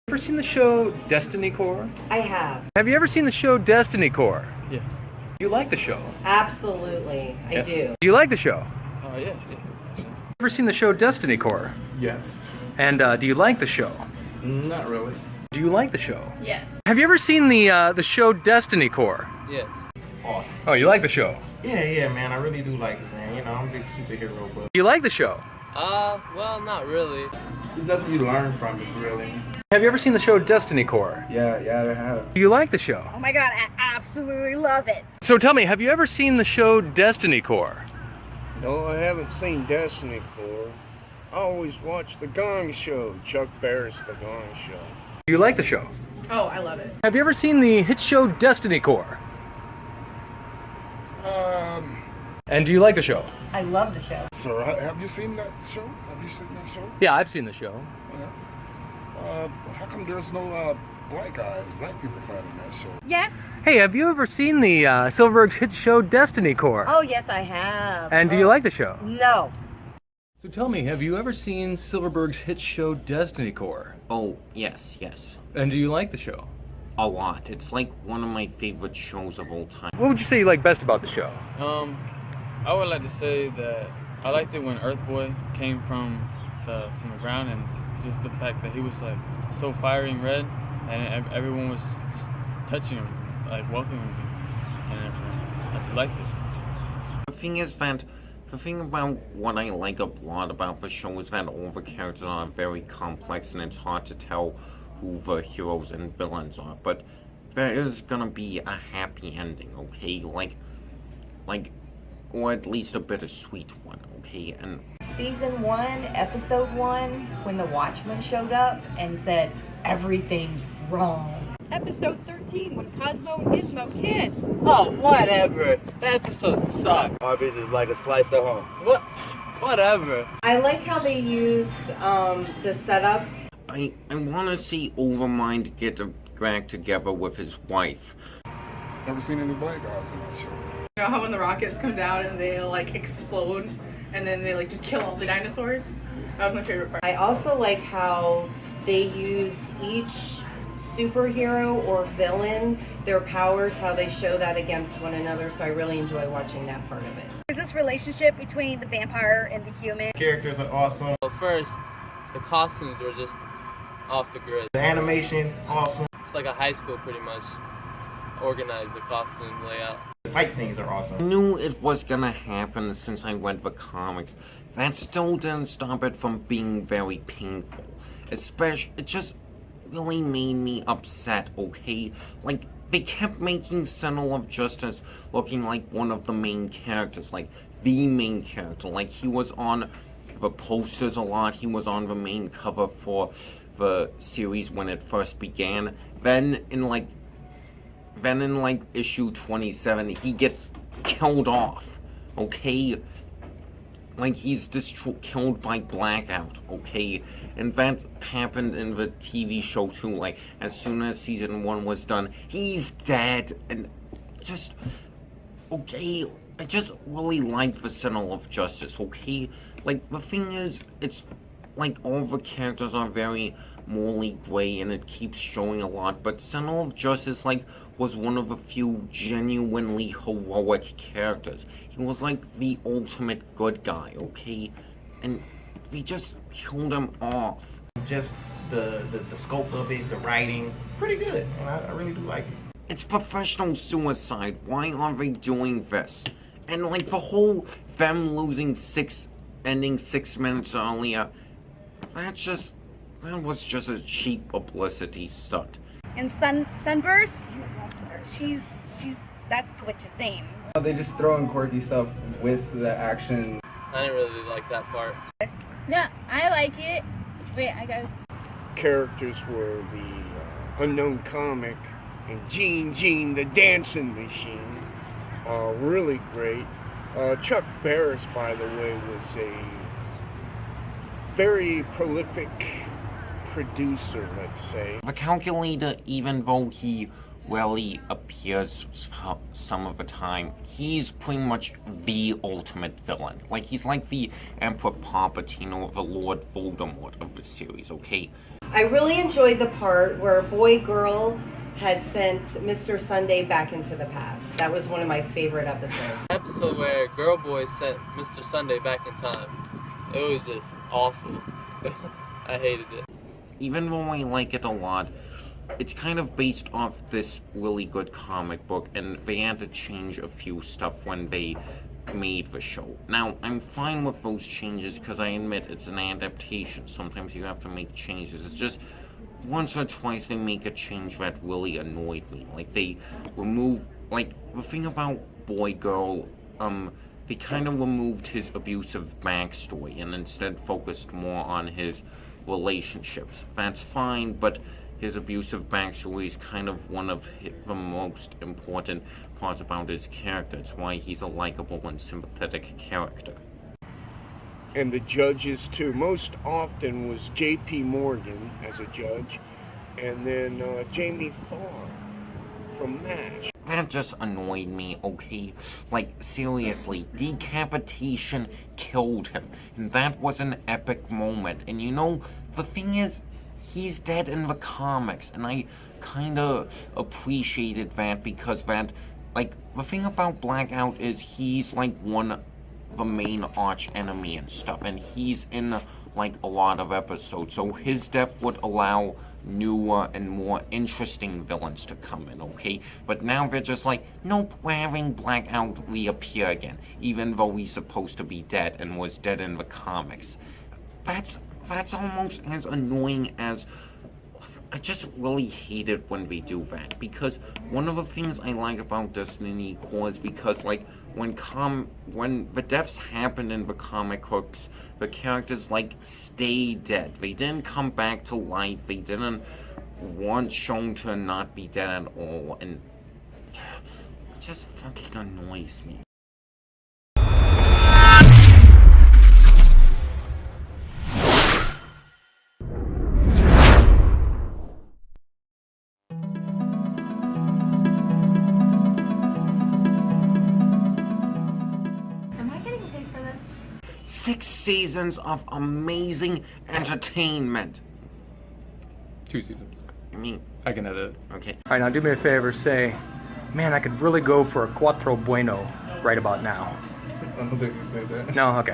Ever seen the show Destiny Core? I have. Have you ever seen the show Destiny Core? Yes. Do you like the show? Absolutely. I do. Do you like the show? Yes, yes. Ever seen the show Destiny Core? Yes. And do you like the show? Not really. Do you like the show? Yes. Have you ever seen the show Destiny Core? Yes. Awesome. Oh, you like the show? Yeah, man. I really do like it, man. You know, I'm a big superhero, but Do you like the show? Well, not really. there's nothing you learn from it, really. Have you ever seen the show Destiny Core? Yeah, I have. Do you like the show? Oh my god, I absolutely love it. So tell me, have you ever seen the show Destiny Core? No, I haven't seen Destiny Core. I always watch The Gong Show, Chuck Barris' The Gong Show. Do you like the show? Oh, I love it. Have you ever seen the hit show Destiny Core? And do you like the show? I love the show. Sir, have you seen that show? Have you seen that show? Yeah, I've seen the show. How come there's no black people fighting that show? Yes. Hey, have you ever seen the Silverberg's hit show Destiny Core? Oh, yes, I have. And do you like the show? No. So tell me, have you ever seen Silverberg's hit show Destiny Core? Oh, yes. And do you like the show? A lot. It's like one of my favorite shows of all time. What would you say you like best about the show? I would like to say that I liked it when Earthboy came from the ground, and just the fact that he was like so fiery and red, and everyone was just touching him, like welcoming him and everything. I just liked it. The thing is that the thing about what I like a lot about the show is that all the characters are very complex, and it's hard to tell who the heroes and villains are. But there is gonna be a happy ending, okay? Like, or at least a bittersweet one, okay? And Season 1, Episode 1, when the Watchman showed up and said, everything's wrong. Episode 13, when Cosmo and Gizmo kiss. Oh, whatever. That episode sucked. Arby's is like a slice of home. Whatever. I like how they use the setup. I want to see Overmind get back together with his wife. Never seen any black guys in that show. You know how when the rockets come down and they like explode and then they like just kill all the dinosaurs? That was my favorite part. I also like how they use each superhero or villain, their powers, how they show that against one another, so I really enjoy watching that part of it. There's this relationship between the vampire and the human. Characters are awesome. Well, first, the costumes were just off the grid. The animation, awesome. It's like a high school pretty much organized the costume layout. The fight scenes are awesome. I knew it was gonna happen since I read the comics. That still didn't stop it from being very painful. Especially, it just really made me upset, okay? Like, they kept making Sentinel of Justice looking like one of the main characters, like the main character. Like, he was on the posters a lot, he was on the main cover for the series when it first began. Then in issue 27, he gets killed off, okay? Like, he's killed by Blackout, okay? And that happened in the TV show too. Like, as soon as season 1 was done, he's dead. And just, okay, I just really like the Sentinel of Justice, okay? Like, the thing is, it's like all the characters are very morally gray, and it keeps showing a lot, but Sentinel of Justice, like, was one of the few genuinely heroic characters. He was like the ultimate good guy, okay? And they just killed him off. Just the scope of it, the writing, pretty good. I really do like it. It's professional suicide. Why are they doing this? And like the whole them ending 6 minutes earlier, that was just a cheap publicity stunt. And Sunburst, she's that's the witch's name. They just throw in quirky stuff with the action. I didn't really like that part. No, I like it. Wait, I got. Characters were the Unknown Comic and Gene the Dancing Machine. Really great. Chuck Barris, by the way, was a very prolific producer, let's say. The Calculator, even though he rarely appears some of the time, he's pretty much the ultimate villain. Like, he's like the Emperor Palpatine or the Lord Voldemort of the series, okay? I really enjoyed the part where Boy Girl had sent Mr. Sunday back into the past. That was one of my favorite episodes. Episode where Girl Boy sent Mr. Sunday back in time. It was just awful. I hated it. Even though I like it a lot, it's kind of based off this really good comic book, and they had to change a few stuff when they made the show. Now, I'm fine with those changes because I admit it's an adaptation. Sometimes you have to make changes. It's just once or twice they make a change that really annoyed me. Like, they remove, like, the thing about Boy Girl, they kind of removed his abusive backstory and instead focused more on his relationships. That's fine, but his abusive backstory is kind of one of the most important parts about his character. It's why he's a likable and sympathetic character. And the judges too. Most often was J.P. Morgan as a judge, and then Jamie Farr from MASH. That just annoyed me, okay? Like, seriously, decapitation killed him, and that was an epic moment. And you know, the thing is, he's dead in the comics, and I kinda appreciated that because that, like, the thing about Blackout is he's like one the main arch enemy and stuff, and he's in like a lot of episodes, so his death would allow newer and more interesting villains to come in, okay? But now they're just like, nope, we're having Blackout reappear again, even though he's supposed to be dead and was dead in the comics. That's almost as annoying as... I just really hate it when they do that, because one of the things I like about Destiny Core is because, like, when the deaths happen in the comic books, the characters, like, stay dead. They didn't come back to life. They didn't want shown to not be dead at all, and it just fucking annoys me. Am I getting paid for this? 6 seasons of amazing entertainment. 2 seasons. I mean, I can edit it. okay. All right, now do me a favor, say, man, I could really go for a Cuatro Bueno right about now. I don't think you did that. No? Okay.